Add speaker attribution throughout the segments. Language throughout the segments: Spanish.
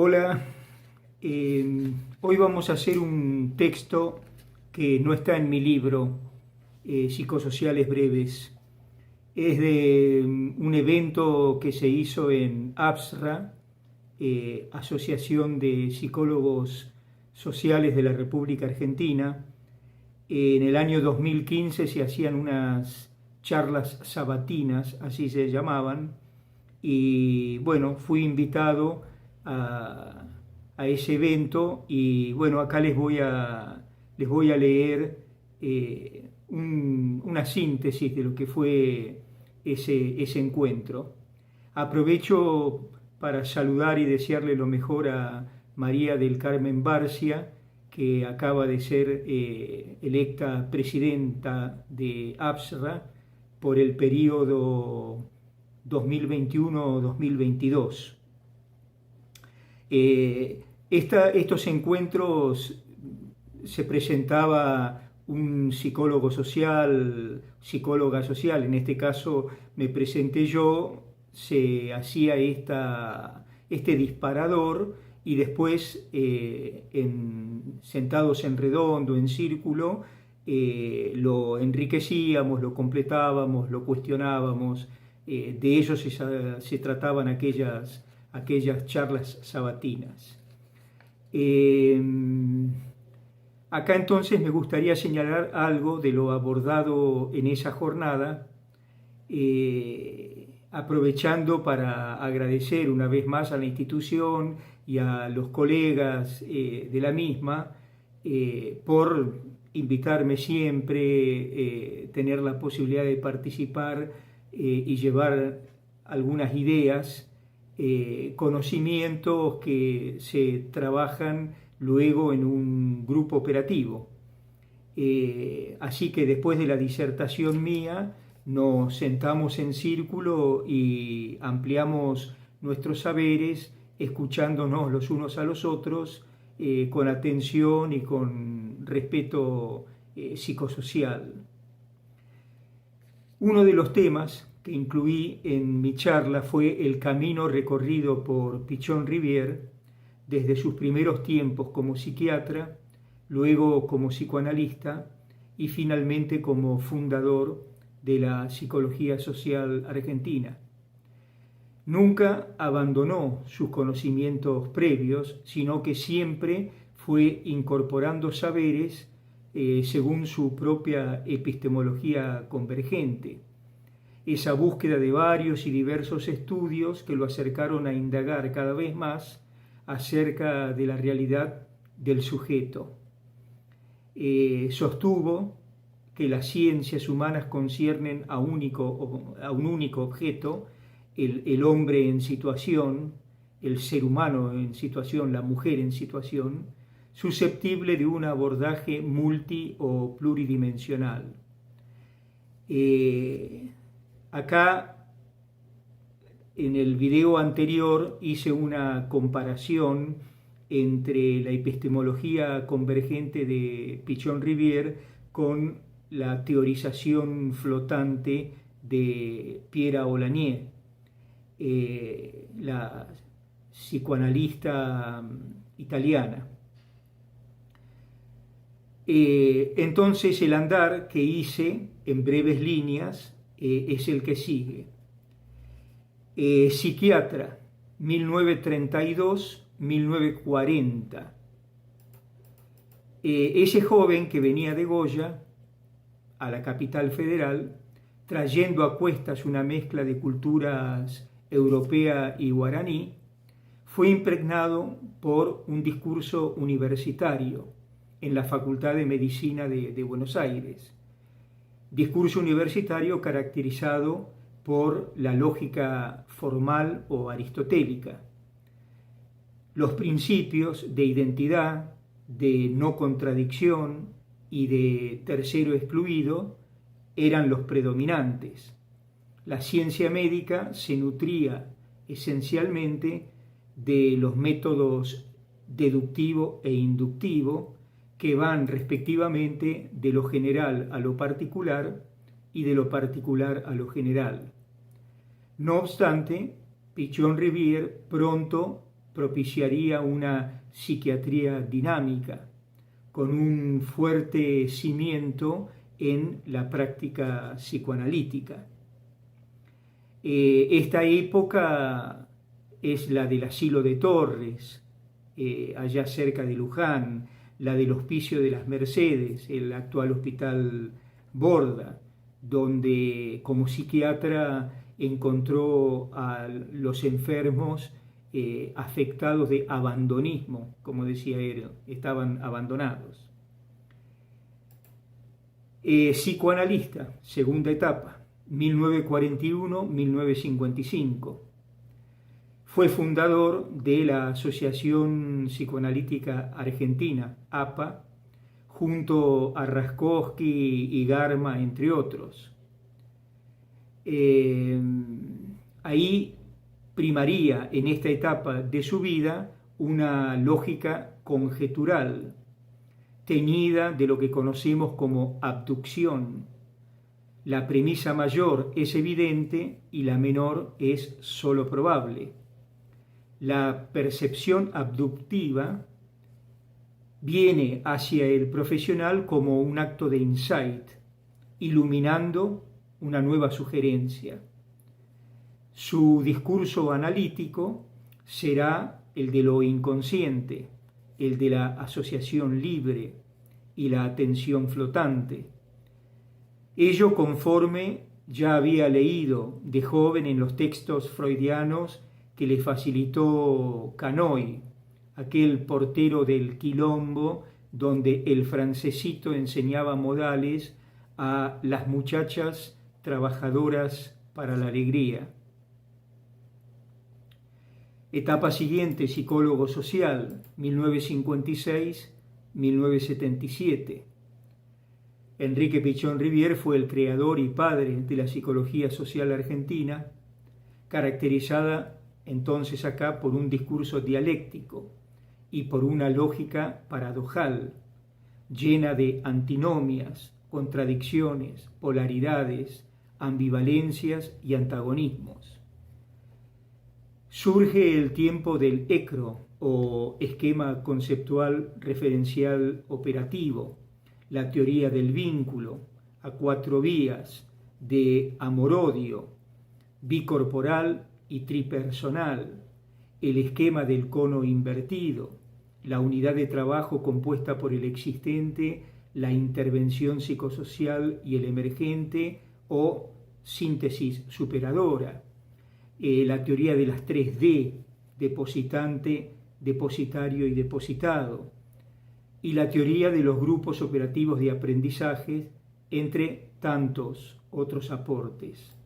Speaker 1: Hola, hoy vamos a hacer un texto que no está en mi libro, Psicosociales Breves. Es de un evento que se hizo en APSRA, Asociación de Psicólogos Sociales de la República Argentina. En el año 2015 se hacían unas charlas sabatinas, así se llamaban, y bueno, fui invitado a, a ese evento y bueno, acá les voy a leer una síntesis de lo que fue ese encuentro. Aprovecho para saludar y desearle lo mejor a María del Carmen Barcia, que acaba de ser electa presidenta de APSRA por el periodo 2021-2022. Estos encuentros se presentaba un psicóloga social, en este caso me presenté yo, se hacía este disparador y después sentados en redondo, en círculo, lo enriquecíamos, lo completábamos, lo cuestionábamos. De ello se trataban aquellas charlas sabatinas. Eh, Acá entonces me gustaría señalar algo de lo abordado en esa jornada, aprovechando para agradecer una vez más a la institución y a los colegas de la misma por invitarme siempre, tener la posibilidad de participar y llevar algunas ideas, conocimientos que se trabajan luego en un grupo operativo. Así que después de la disertación mía, nos sentamos en círculo y ampliamos nuestros saberes, escuchándonos los unos a los otros, con atención y con respeto psicosocial. Uno de los temas que incluí en mi charla fue el camino recorrido por Pichon Rivière desde sus primeros tiempos como psiquiatra, luego como psicoanalista y finalmente como fundador de la psicología social argentina. Nunca abandonó sus conocimientos previos, sino que siempre fue incorporando saberes según su propia epistemología convergente. Esa búsqueda de varios y diversos estudios que lo acercaron a indagar cada vez más acerca de la realidad del sujeto. Sostuvo que las ciencias humanas conciernen a un único objeto, el hombre en situación, el ser humano en situación, la mujer en situación, susceptible de un abordaje multi o pluridimensional. Acá, en el video anterior, hice una comparación entre la epistemología convergente de Pichon Rivière con la teorización flotante de Pierre Aulagnier, la psicoanalista italiana. Entonces el andar que hice en breves líneas es el que sigue. Psiquiatra, 1932-1940. Ese joven que venía de Goya a la capital federal, trayendo a cuestas una mezcla de culturas europea y guaraní, fue impregnado por un discurso universitario en la Facultad de Medicina de Buenos Aires. Discurso universitario caracterizado por la lógica formal o aristotélica. Los principios de identidad, de no contradicción y de tercero excluido eran los predominantes. La ciencia médica se nutría esencialmente de los métodos deductivo e inductivo que van respectivamente de lo general a lo particular y de lo particular a lo general. No obstante, Pichon Rivière pronto propiciaría una psiquiatría dinámica, con un fuerte cimiento en la práctica psicoanalítica. Esta época es la del Asilo de Torres, allá cerca de Luján, la del Hospicio de las Mercedes, el actual Hospital Borda, donde como psiquiatra encontró a los enfermos afectados de abandonismo, como decía él, estaban abandonados. Psicoanalista, segunda etapa, 1941-1955. Fue fundador de la Asociación Psicoanalítica Argentina, APA, junto a Raskowski y Garma, entre otros. Ahí primaría en esta etapa de su vida una lógica conjetural, teñida de lo que conocemos como abducción. La premisa mayor es evidente y la menor es sólo probable. La percepción abductiva viene hacia el profesional como un acto de insight, iluminando una nueva sugerencia. Su discurso analítico será el de lo inconsciente, el de la asociación libre y la atención flotante. Ello conforme ya había leído de joven en los textos freudianos que le facilitó Canoy, aquel portero del Quilombo donde el francesito enseñaba modales a las muchachas trabajadoras para la alegría. Etapa siguiente, psicólogo social, 1956-1977. Enrique Pichón Rivière fue el creador y padre de la psicología social argentina, caracterizada entonces acá por un discurso dialéctico y por una lógica paradojal, llena de antinomias, contradicciones, polaridades, ambivalencias y antagonismos. Surge el tiempo del ECRO, o esquema conceptual referencial operativo, la teoría del vínculo a 4 vías de amor-odio, bicorporal y tripersonal, el esquema del cono invertido, la unidad de trabajo compuesta por el existente, la intervención psicosocial y el emergente o síntesis superadora, la teoría de las 3D, depositante, depositario y depositado, y la teoría de los grupos operativos de aprendizaje, entre tantos otros aportes.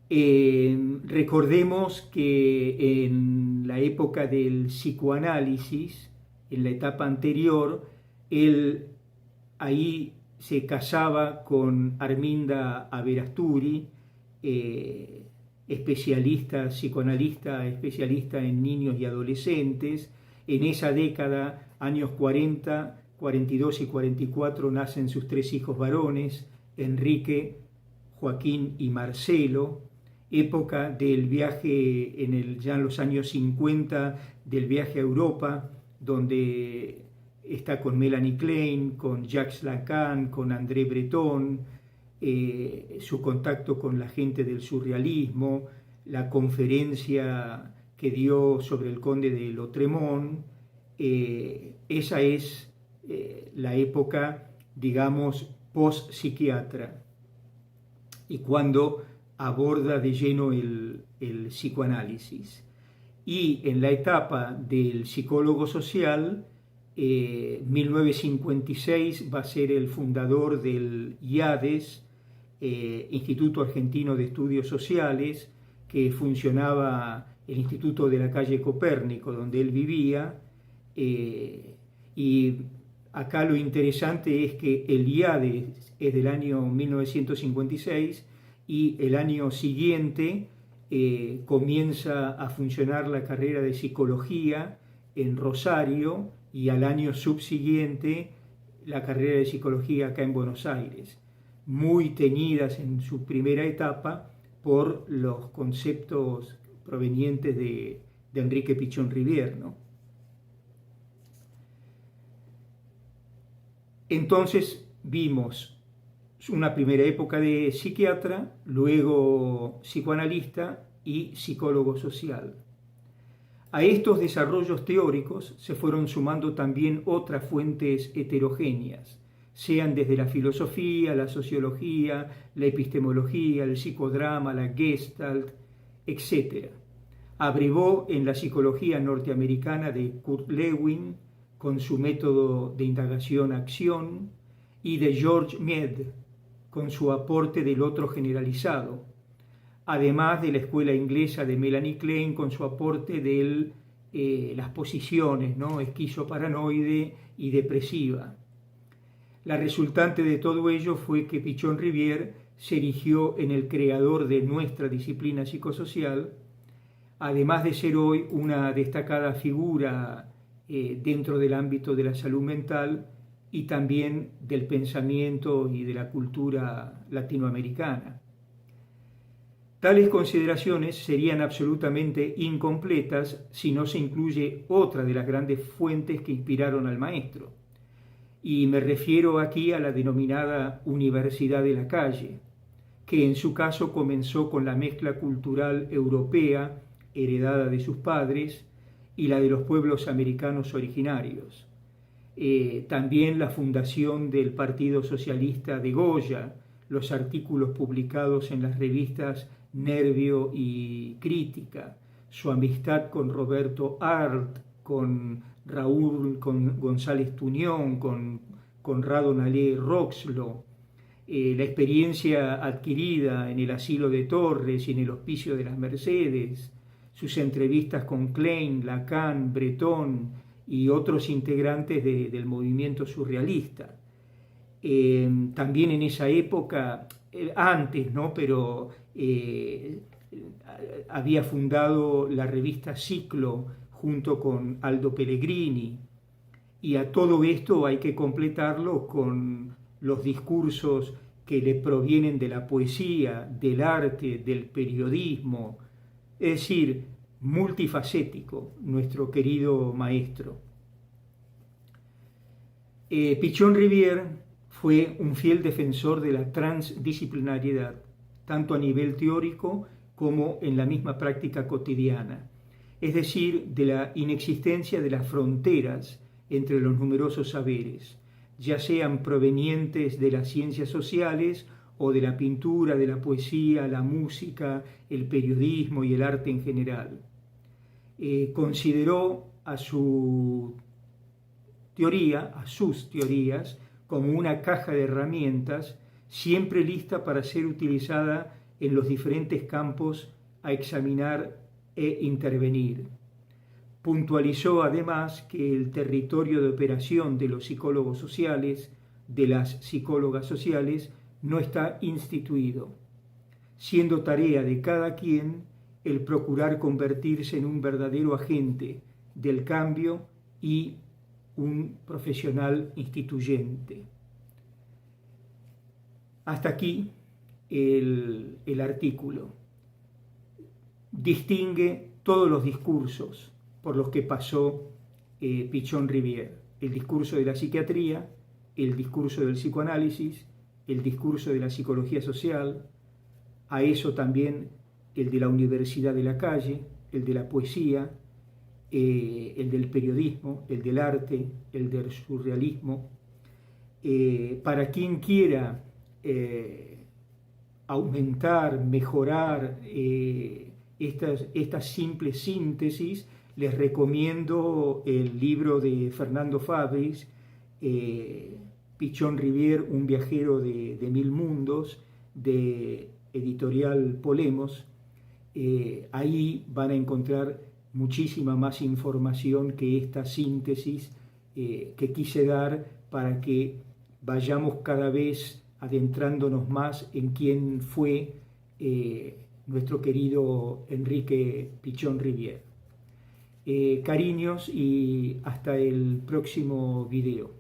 Speaker 1: Recordemos que en la época del psicoanálisis, en la etapa anterior, él ahí se casaba con Arminda Averasturi, especialista, psicoanalista, especialista en niños y adolescentes. En esa década, años 40, 42 y 44, nacen sus 3 hijos varones, Enrique, Joaquín y Marcelo. Época del viaje ya en los años 50, del viaje a Europa, donde está con Melanie Klein, con Jacques Lacan, con André Breton, su contacto con la gente del surrealismo, la conferencia que dio sobre el conde de Lautréamont. Esa es la época, digamos, post-psiquiatra, y cuando aborda de lleno el psicoanálisis. Y en la etapa del psicólogo social, 1956 va a ser el fundador del IADES, Instituto Argentino de Estudios Sociales, que funcionaba el Instituto de la calle Copérnico, donde él vivía. Y acá lo interesante es que el IADES es del año 1956 y el año siguiente comienza a funcionar la carrera de psicología en Rosario, y al año subsiguiente la carrera de psicología acá en Buenos Aires, muy teñidas en su primera etapa por los conceptos provenientes de Enrique Pichón Rivière, ¿no? Entonces vimos una primera época de psiquiatra, luego psicoanalista y psicólogo social. A estos desarrollos teóricos se fueron sumando también otras fuentes heterogéneas, sean desde la filosofía, la sociología, la epistemología, el psicodrama, la Gestalt, etc. Abrevó en la psicología norteamericana de Kurt Lewin, con su método de indagación-acción, y de George Mead, con su aporte del otro generalizado, además de la escuela inglesa de Melanie Klein con su aporte de las posiciones, ¿no?, esquizoparanoide y depresiva. La resultante de todo ello fue que Pichón Rivière se erigió en el creador de nuestra disciplina psicosocial, además de ser hoy una destacada figura dentro del ámbito de la salud mental y también del pensamiento y de la cultura latinoamericana. Tales consideraciones serían absolutamente incompletas si no se incluye otra de las grandes fuentes que inspiraron al maestro. Y me refiero aquí a la denominada Universidad de la Calle, que en su caso comenzó con la mezcla cultural europea heredada de sus padres y la de los pueblos americanos originarios. También la fundación del Partido Socialista de Goya, los artículos publicados en las revistas Nervio y Crítica, su amistad con Roberto Arlt, con Raúl con González Tuñón, con Conrado Nalé Roxlo, la experiencia adquirida en el asilo de Torres y en el hospicio de las Mercedes, sus entrevistas con Klein, Lacan, Breton y otros integrantes del movimiento surrealista. También en esa época, antes, ¿no?, pero había fundado la revista Ciclo junto con Aldo Pellegrini, y a todo esto hay que completarlo con los discursos que le provienen de la poesía, del arte, del periodismo, es decir, multifacético, nuestro querido maestro. Pichón Rivière fue un fiel defensor de la transdisciplinariedad, tanto a nivel teórico como en la misma práctica cotidiana, es decir, de la inexistencia de las fronteras entre los numerosos saberes, ya sean provenientes de las ciencias sociales o de la pintura, de la poesía, la música, el periodismo y el arte en general. Consideró a sus teorías, como una caja de herramientas siempre lista para ser utilizada en los diferentes campos a examinar e intervenir. Puntualizó además que el territorio de operación de los psicólogos sociales, de las psicólogas sociales, no está instituido, siendo tarea de cada quien el procurar convertirse en un verdadero agente del cambio y un profesional instituyente. Hasta aquí el artículo. Distingue todos los discursos por los que pasó Pichón Rivière: el discurso de la psiquiatría, el discurso del psicoanálisis, el discurso de la psicología social, a eso también el de la Universidad de la Calle, el de la poesía, el del periodismo, el del arte, el del surrealismo. Para quien quiera aumentar, mejorar estas simples síntesis, les recomiendo el libro de Fernando Fabris, Pichón Rivière, un viajero de 1000 mundos, de editorial Polemos. Ahí van a encontrar muchísima más información que esta síntesis que quise dar para que vayamos cada vez adentrándonos más en quién fue nuestro querido Enrique Pichón Rivière. Cariños y hasta el próximo video.